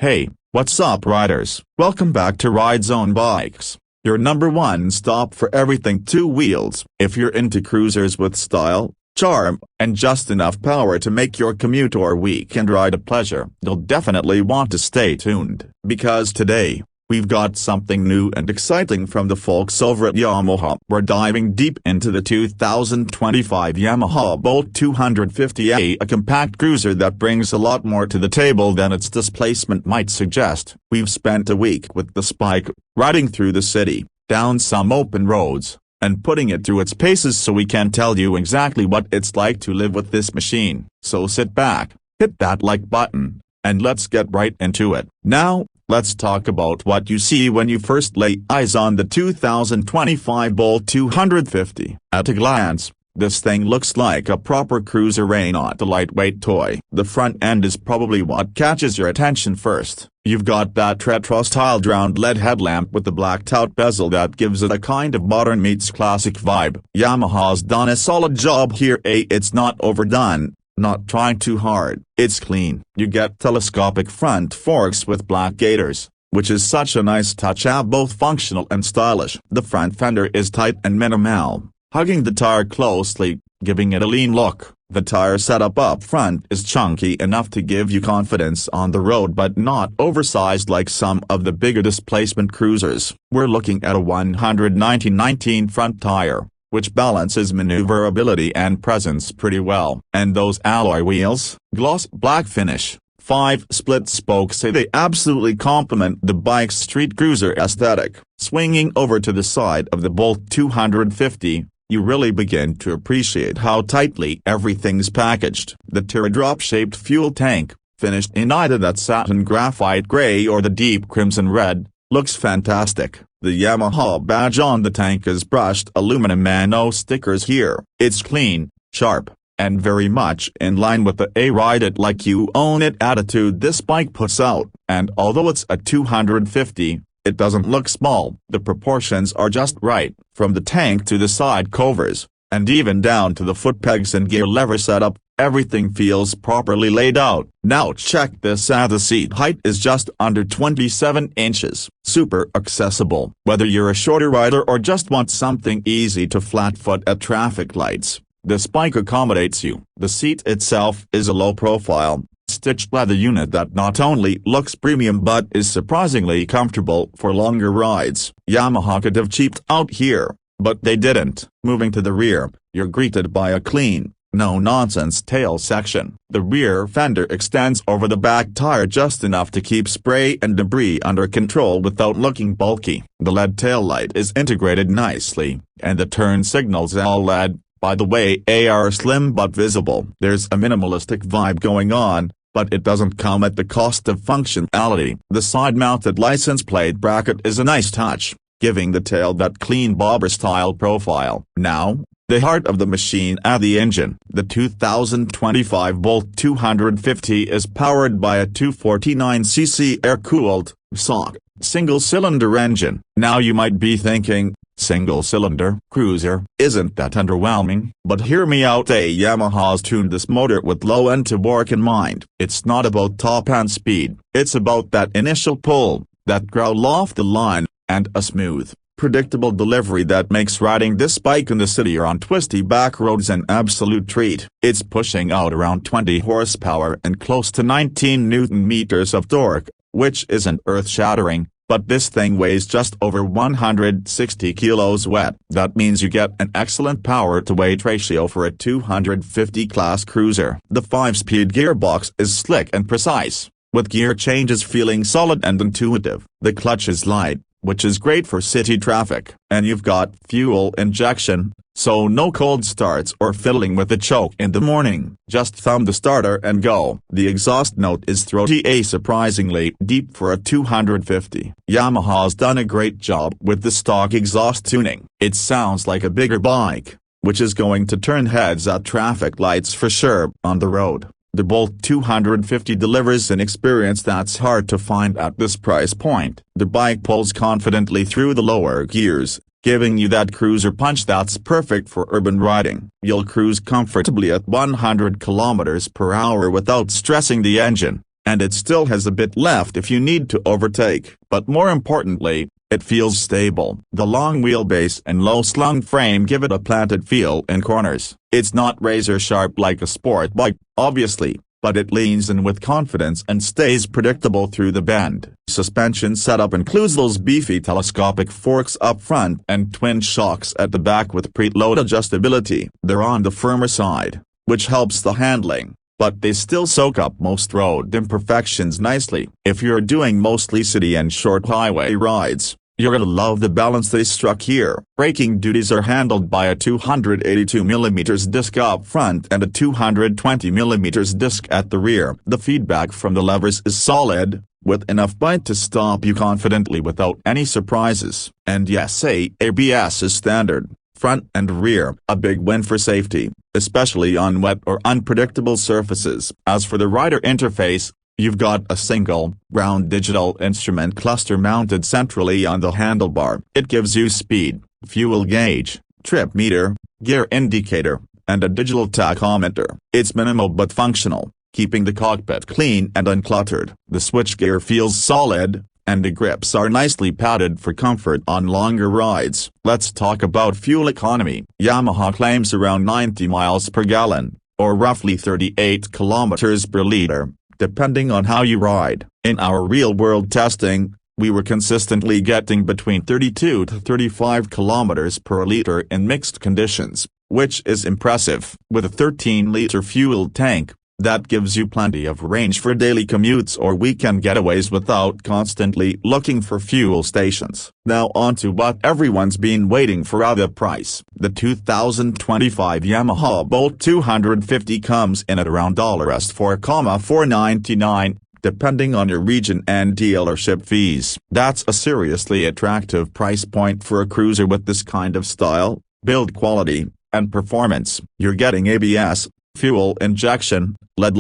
Hey, what's up riders? Welcome back to Ride Zone Bikes, your number one stop for everything two wheels. If you're into cruisers with style, charm, and just enough power to make your commute or weekend ride a pleasure, you'll definitely want to stay tuned. Because today, we've got something new and exciting from the folks over at Yamaha. We're diving deep into the 2025 Yamaha Bolt 250A, a compact cruiser that brings a lot more to the table than its displacement might suggest. We've spent a week with the Spike, riding through the city, down some open roads, and putting it through its paces so we can tell you exactly what it's like to live with this machine. So sit back, hit that like button, and let's get right into it. Now, let's talk about what you see when you first lay eyes on the 2025 Bolt 250. At a glance, this thing looks like a proper cruiser, not a lightweight toy. The front end is probably what catches your attention first. You've got that retro-styled round LED headlamp with the blacked-out bezel that gives it a kind of modern meets classic vibe. Yamaha's done a solid job here. It's not overdone, not trying too hard. It's clean. You get telescopic front forks with black gaiters, which is such a nice touch, both functional and stylish. The front fender is tight and minimal, hugging the tire closely, giving it a lean look. The tire setup up front is chunky enough to give you confidence on the road but not oversized like some of the bigger displacement cruisers. We're looking at a 190/19 front tire, which balances maneuverability and presence pretty well. And those alloy wheels, gloss black finish, 5 split spokes, they absolutely complement the bike's street cruiser aesthetic. Swinging over to the side of the Bolt 250, you really begin to appreciate how tightly everything's packaged. The teardrop-shaped fuel tank, finished in either that satin graphite gray or the deep crimson red, looks fantastic. The Yamaha badge on the tank is brushed aluminum and no stickers here. It's clean, sharp, and very much in line with the ride it like you own it attitude this bike puts out. And although it's a 250, it doesn't look small. The proportions are just right, from the tank to the side covers, and even down to the foot pegs and gear lever setup. Everything feels properly laid out. Now check this out, the seat height is just under 27 inches. Super accessible. Whether you're a shorter rider or just want something easy to flat foot at traffic lights, this bike accommodates you. The seat itself is a low-profile, stitched leather unit that not only looks premium but is surprisingly comfortable for longer rides. Yamaha could have cheaped out here, but they didn't. Moving to the rear, you're greeted by a clean, no-nonsense tail section. The rear fender extends over the back tire just enough to keep spray and debris under control without looking bulky. The LED taillight is integrated nicely, and the turn signals all LED, by the way, are slim but visible. There's a minimalistic vibe going on, but it doesn't come at the cost of functionality. The side-mounted license plate bracket is a nice touch, giving the tail that clean bobber-style profile. Now, the heart of the machine, the engine. The 2025 Bolt 250 is powered by a 249cc air-cooled, single-cylinder engine. Now you might be thinking, single-cylinder cruiser, isn't that underwhelming? But hear me out, Yamaha's tuned this motor with low-end torque in mind. It's not about top-end speed, it's about that initial pull, that growl off the line, and a smooth, predictable delivery that makes riding this bike in the city or on twisty back roads an absolute treat. It's pushing out around 20 horsepower and close to 19 Nm of torque, which isn't earth-shattering, but this thing weighs just over 160 kilos wet. That means you get an excellent power-to-weight ratio for a 250 class cruiser. The 5-speed gearbox is slick and precise, with gear changes feeling solid and intuitive. The clutch is light, which is great for city traffic. And you've got fuel injection, so no cold starts or fiddling with the choke in the morning. Just thumb the starter and go. The exhaust note is throaty, surprisingly deep for a 250. Yamaha's done a great job with the stock exhaust tuning. It sounds like a bigger bike, which is going to turn heads at traffic lights for sure. On the road, the Bolt 250 delivers an experience that's hard to find at this price point. The bike pulls confidently through the lower gears, giving you that cruiser punch that's perfect for urban riding. You'll cruise comfortably at 100 km/h without stressing the engine, and it still has a bit left if you need to overtake. But more importantly, it feels stable. The long wheelbase and low-slung frame give it a planted feel in corners. It's not razor-sharp like a sport bike, obviously, but it leans in with confidence and stays predictable through the bend. Suspension setup includes those beefy telescopic forks up front and twin shocks at the back with preload adjustability. They're on the firmer side, which helps the handling, but they still soak up most road imperfections nicely. If you're doing mostly city and short highway rides, you're gonna love the balance they struck here. Braking duties are handled by a 282mm disc up front and a 220mm disc at the rear. The feedback from the levers is solid, with enough bite to stop you confidently without any surprises. And yes, ABS is standard, front and rear, a big win for safety, especially on wet or unpredictable surfaces. As for the rider interface, you've got a single, round digital instrument cluster mounted centrally on the handlebar. It gives you speed, fuel gauge, trip meter, gear indicator, and a digital tachometer. It's minimal but functional, keeping the cockpit clean and uncluttered. The switchgear feels solid, and the grips are nicely padded for comfort on longer rides. Let's talk about fuel economy. Yamaha claims around 90 miles per gallon, or roughly 38 kilometers per liter, depending on how you ride. In our real-world testing, we were consistently getting between 32 to 35 kilometers per liter in mixed conditions, which is impressive. With a 13-liter fuel tank, that gives you plenty of range for daily commutes or weekend getaways without constantly looking for fuel stations. Now on to what everyone's been waiting for: the price. The 2025 Yamaha Bolt 250 comes in at around $4,499, depending on your region and dealership fees. That's a seriously attractive price point for a cruiser with this kind of style, build quality, and performance. You're getting ABS, fuel injection, LED